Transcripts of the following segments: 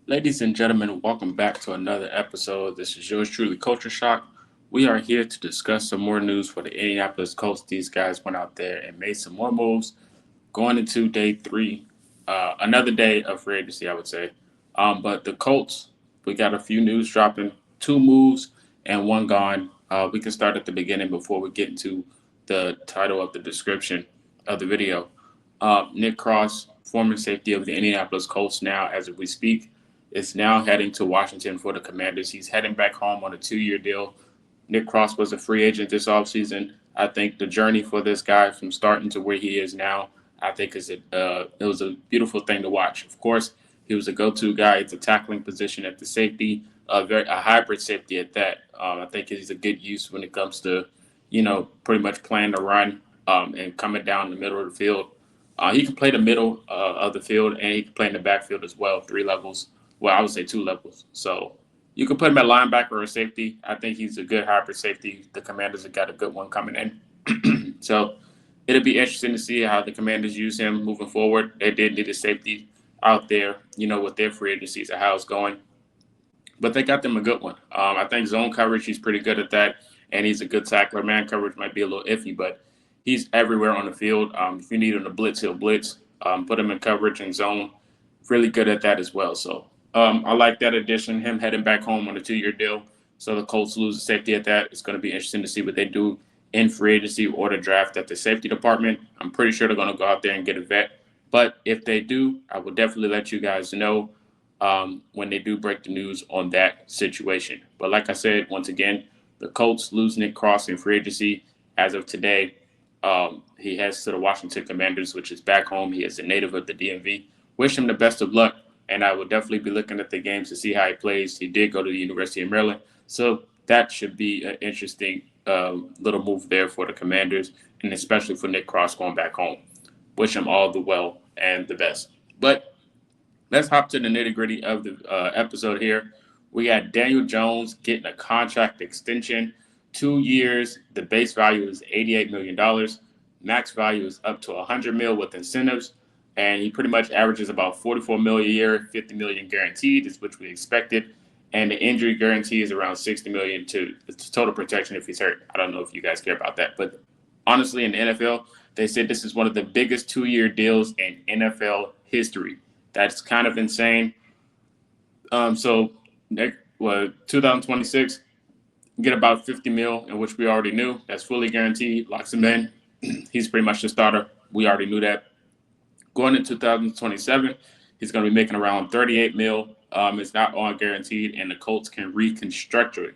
Ladies and gentlemen, welcome back to another episode. This is yours truly, Culture Shock. We are here to discuss some more news for the Indianapolis Colts. These guys went out there and made some more moves going into day three, another day of free agency, I would say. But the Colts, we got a few news dropping, two moves and one gone. We can start at the beginning before we get into the title of the description of the video. Nick Cross, former safety of the Indianapolis Colts, now as we speak, is now heading to Washington for the Commanders. He's heading back home on a 2-year deal. Nick Cross was a free agent this offseason. I think the journey for this guy from starting to where he is now, I think it was a beautiful thing to watch. Of course, he was a go-to guy at the tackling position at the safety, a hybrid safety at that. I think he's a good use when it comes to, pretty much playing the run and coming down the middle of the field. He can play the middle of the field and he can play in the backfield as well, 3 levels. Well, I would say 2 levels. So you can put him at linebacker or safety. I think he's a good hybrid safety. The Commanders have got a good one coming in. So it'll be interesting to see how the Commanders use him moving forward. They did need a safety out there, with their free agencies and how it's going. But they got them a good one. I think zone coverage, he's pretty good at that. And he's a good tackler. Man coverage might be a little iffy, but he's everywhere on the field. If you need him to blitz, he'll blitz. Put him in coverage and zone. Really good at that as well. So I like that addition, him heading back home on a 2-year deal. So the Colts lose the safety at that. It's going to be interesting to see what they do in free agency or the draft at the safety department. I'm pretty sure they're going to go out there and get a vet. But if they do, I will definitely let you guys know when they do break the news on that situation. But like I said, once again, the Colts lose Nick Cross in free agency as of today. He heads to the Washington Commanders, which is back home. He is a native of the DMV. Wish him the best of luck, and I will definitely be looking at the games to see how he plays. He did go to the University of Maryland, so that should be an interesting little move there for the Commanders, and especially for Nick Cross going back home. Wish him all the well and the best. But let's hop to the nitty gritty of the episode here. We got Daniel Jones getting a contract extension, 2 years. The base value is $88 million. Max value is up to $100 million with incentives, and he pretty much averages about $44 million a year, $50 million guaranteed, is which we expected, and the injury guarantee is around $60 million to total protection if he's hurt. I don't know if you guys care about that, but honestly, in the NFL, they said this is one of the biggest 2-year deals in NFL history. That's kind of insane. So 2026, get about $50 million, in which we already knew. That's fully guaranteed, locks him in. He's pretty much the starter. We already knew that. Going into 2027, he's going to be making around $38 million. It's not all guaranteed, and the Colts can reconstruct it.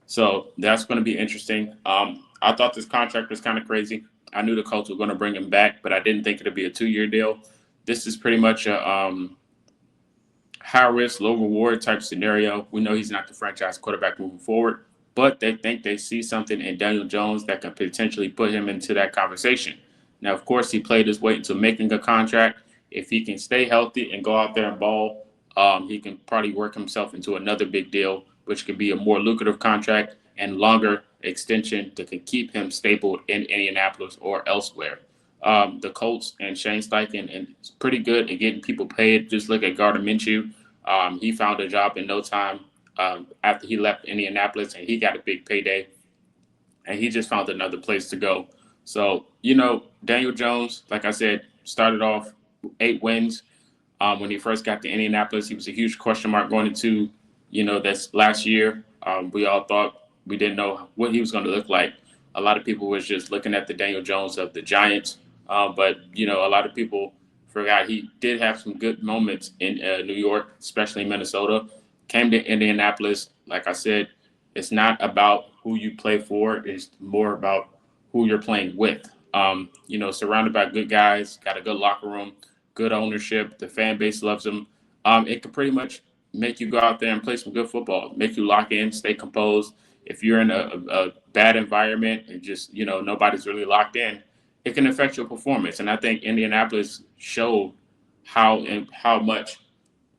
So that's going to be interesting. I thought this contract was kind of crazy. I knew the Colts were going to bring him back, but I didn't think it would be a 2-year deal. This is pretty much a high risk, low reward type scenario. We know he's not the franchise quarterback moving forward, but they think they see something in Daniel Jones that can potentially put him into that conversation. Now, of course, he played his way into making a contract. If he can stay healthy and go out there and ball, he can probably work himself into another big deal, which could be a more lucrative contract and longer extension that can keep him stable in Indianapolis or elsewhere. The Colts and Shane Steichen and it's pretty good at getting people paid. Just look at Gardner Minshew. He found a job in no time after he left Indianapolis, and he got a big payday, and he just found another place to go. So, Daniel Jones, like I said, started off 8 wins. When he first got to Indianapolis, he was a huge question mark going into, this last year. We all thought we didn't know what he was going to look like. A lot of people was just looking at the Daniel Jones of the Giants. But, a lot of people forgot he did have some good moments in New York, especially Minnesota. Came to Indianapolis. Like I said, it's not about who you play for. It's more about who you're playing with. Surrounded by good guys, got a good locker room, good ownership. The fan base loves him. It could pretty much make you go out there and play some good football, make you lock in, stay composed. If you're in a bad environment and just, nobody's really locked in, it can affect your performance. And I think Indianapolis showed how much,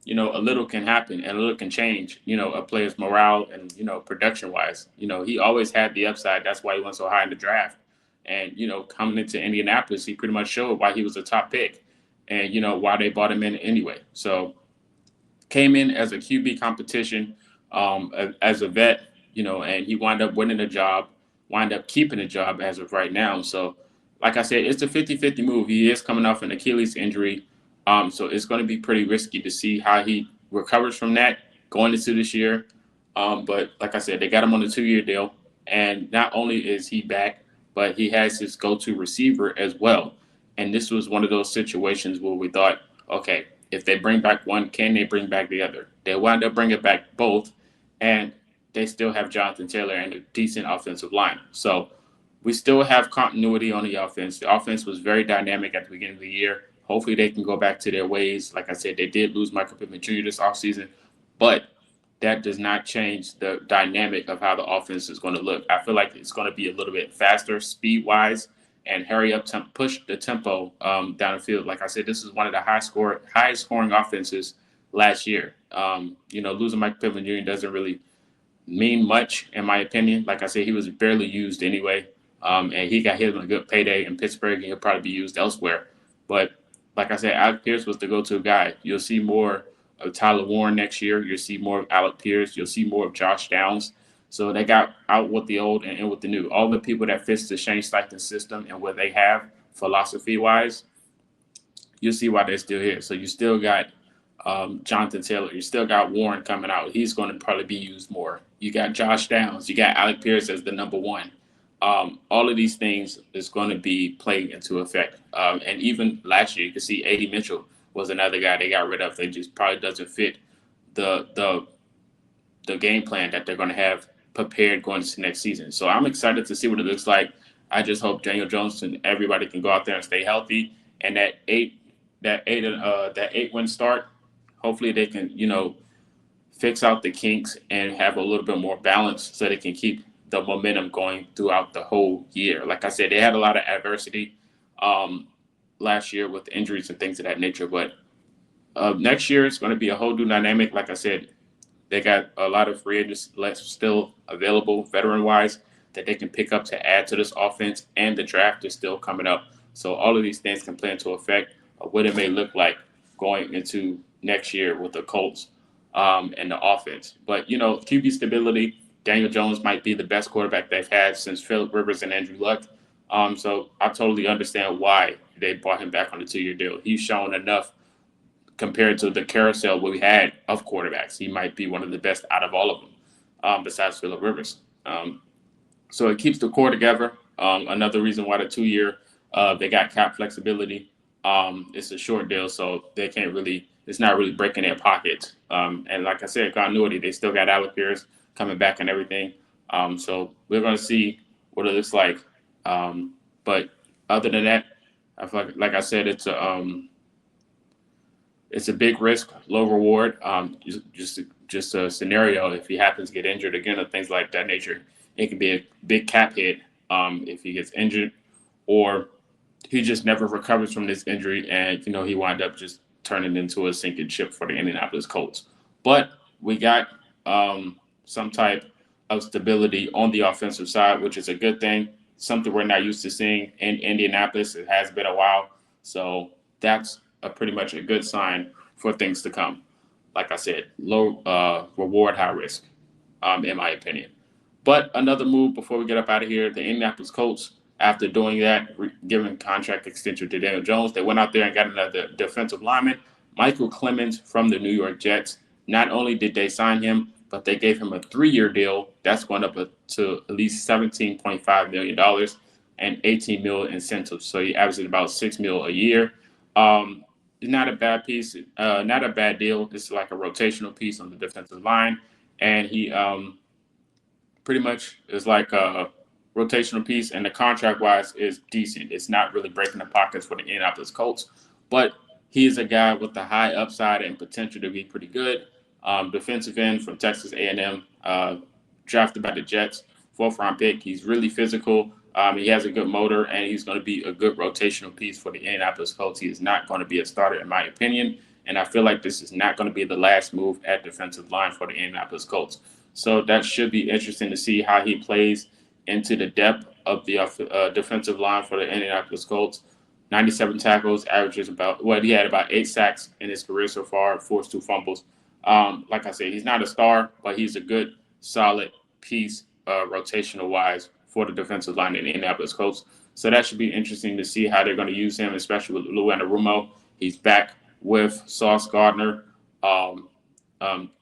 a little can happen and a little can change, a player's morale and, production wise. He always had the upside. That's why he went so high in the draft. And, coming into Indianapolis, he pretty much showed why he was a top pick and, why they bought him in anyway. So came in as a QB competition as a vet, and he wound up winning a job, wind up keeping a job as of right now. So, like I said, it's a 50-50 move. He is coming off an Achilles injury, so it's going to be pretty risky to see how he recovers from that going into this year. But like I said, they got him on a 2-year deal, and not only is he back, but he has his go-to receiver as well. And this was one of those situations where we thought, okay, if they bring back one, can they bring back the other? They wound up bringing back both, and they still have Jonathan Taylor and a decent offensive line. So we still have continuity on the offense. The offense was very dynamic at the beginning of the year. Hopefully, they can go back to their ways. Like I said, they did lose Michael Pittman Jr. this offseason, but that does not change the dynamic of how the offense is going to look. I feel like it's going to be a little bit faster speed wise and hurry up, push the tempo down the field. Like I said, this is one of the highest scoring offenses last year. Losing Mike Pittman Jr. doesn't really mean much in my opinion. Like I said, he was barely used anyway, and he got hit on a good payday in Pittsburgh, and he'll probably be used elsewhere. But like I said, Alec Pierce was the go-to guy. You'll see more of Tyler Warren next year. You'll see more of Alec Pierce. You'll see more of Josh Downs. So they got out with the old and in with the new. All the people that fits the Shane Steichen system and what they have philosophy-wise, you'll see why they're still here. So you still got Jonathan Taylor. You still got Warren coming out. He's going to probably be used more. You got Josh Downs. You got Alec Pierce as the number one. All of these things is going to be playing into effect. And even last year, you can see A.D. Mitchell was another guy they got rid of. They just probably doesn't fit the the the game plan that they're going to have prepared going into next season. So I'm excited to see what it looks like. I just hope Daniel Jones and everybody can go out there and stay healthy. And that eight win start, hopefully they can fix out the kinks and have a little bit more balance so they can keep the momentum going throughout the whole year. Like I said, they had a lot of adversity last year with injuries and things of that nature, but next year it's going to be a whole new dynamic. Like I said, they got a lot of free agents still available, veteran-wise, that they can pick up to add to this offense, and the draft is still coming up. So all of these things can play into effect of what it may look like going into next year with the Colts and the offense. But, QB stability, Daniel Jones might be the best quarterback they've had since Phillip Rivers and Andrew Luck. So I totally understand why they brought him back on a 2-year deal. He's shown enough compared to the carousel we had of quarterbacks. He might be one of the best out of all of them, besides Phillip Rivers. So it keeps the core together. Another reason why the 2-year, they got cap flexibility. It's a short deal, so they can't really, it's not really breaking their pockets. And like I said, continuity, they still got Alec Pierce coming back and everything. So we're going to see what it looks like. But other than that, I feel like I said, it's a big risk, low reward. Just a scenario if he happens to get injured again or things like that nature. It could be a big cap hit if he gets injured, or he just never recovers from this injury, and he wind up just turning into a sinking ship for the Indianapolis Colts. But we got some type of stability on the offensive side, which is a good thing. Something we're not used to seeing in Indianapolis. It has been a while, so that's pretty much a good sign for things to come. Like I said, low reward, high risk, in my opinion. But another move before we get up out of here, the Indianapolis Colts, after doing that, giving contract extension to Daniel Jones, they went out there and got another defensive lineman, Micheal Clemons from the New York Jets. Not only did they sign him, but they gave him a 3-year deal that's going up to at least $17.5 million and $18 million incentives. So he averages about $6 million a year. Not a bad piece, not a bad deal. It's like a rotational piece on the defensive line, and he pretty much is like a rotational piece, and the contract wise is decent. It's not really breaking the pockets for the Indianapolis Colts, but he is a guy with a high upside and potential to be pretty good. Defensive end from Texas A&M, drafted by the Jets, 4th-round pick. He's really physical. He has a good motor, and he's going to be a good rotational piece for the Indianapolis Colts. He is not going to be a starter, in my opinion, and I feel like this is not going to be the last move at defensive line for the Indianapolis Colts. So that should be interesting to see how he plays into the depth of the defensive line for the Indianapolis Colts. 97 tackles, averages he had about 8 sacks in his career so far, forced 2 fumbles. Like I said, he's not a star, but he's a good, solid piece, rotational wise, for the defensive line in the Indianapolis Colts. So that should be interesting to see how they're going to use him, especially with Lou Anarumo. He's back with Sauce Gardner. Um,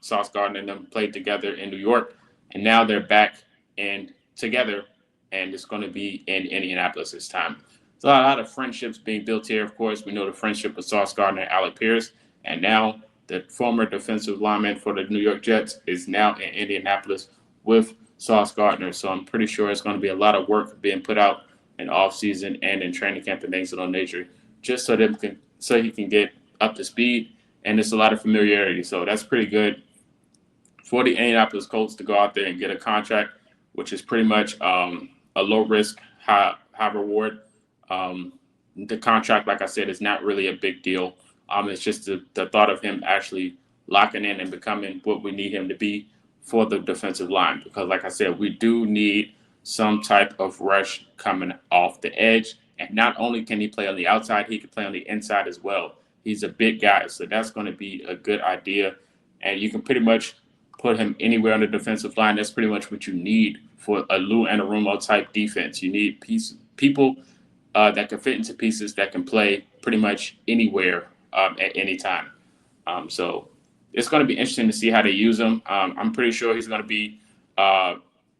Sauce Gardner and them played together in New York, and now they're back and together, and it's going to be in Indianapolis this time. So a lot of friendships being built here. Of course, we know the friendship with Sauce Gardner and Alec Pierce, and now the former defensive lineman for the New York Jets is now in Indianapolis with Sauce Gardner. So I'm pretty sure it's going to be a lot of work being put out in offseason and in training camp and things of that nature, just so he can get up to speed. And there's a lot of familiarity. So that's pretty good for the Indianapolis Colts to go out there and get a contract, which is pretty much a low risk, high reward. The contract, like I said, is not really a big deal. It's just the thought of him actually locking in and becoming what we need him to be for the defensive line. Because, like I said, we do need some type of rush coming off the edge. And not only can he play on the outside, he can play on the inside as well. He's a big guy, so that's going to be a good idea. And you can pretty much put him anywhere on the defensive line. That's pretty much what you need for a Lou Anarumo type defense. You need people that can fit into pieces that can play pretty much anywhere at any time. So it's going to be interesting to see how they use him. I'm pretty sure he's going to be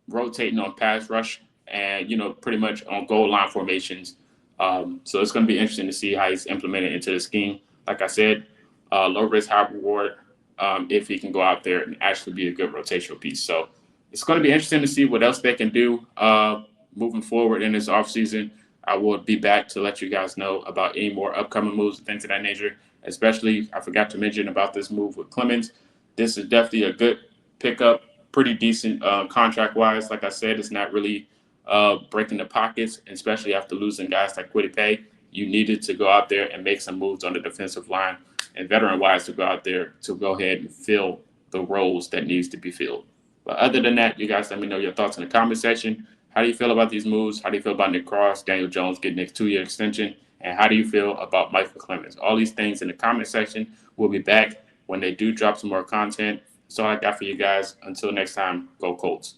rotating on pass rush and, pretty much on goal line formations. So it's going to be interesting to see how he's implemented into the scheme. Like I said, low risk, high reward if he can go out there and actually be a good rotational piece. So it's going to be interesting to see what else they can do moving forward in this offseason. I will be back to let you guys know about any more upcoming moves and things of that nature. Especially, I forgot to mention about this move with Clemons. This is definitely a good pickup, pretty decent contract-wise. Like I said, it's not really breaking the pockets, especially after losing guys like Kwity Paye. You needed to go out there and make some moves on the defensive line and veteran-wise to go out there to go ahead and fill the roles that needs to be filled. But other than that, you guys let me know your thoughts in the comment section. How do you feel about these moves? How do you feel about Nick Cross, Daniel Jones getting a 2-year extension? And how do you feel about Micheal Clemons? All these things in the comment section. We'll be back when they do drop some more content. That's all I got for you guys. Until next time, go Colts.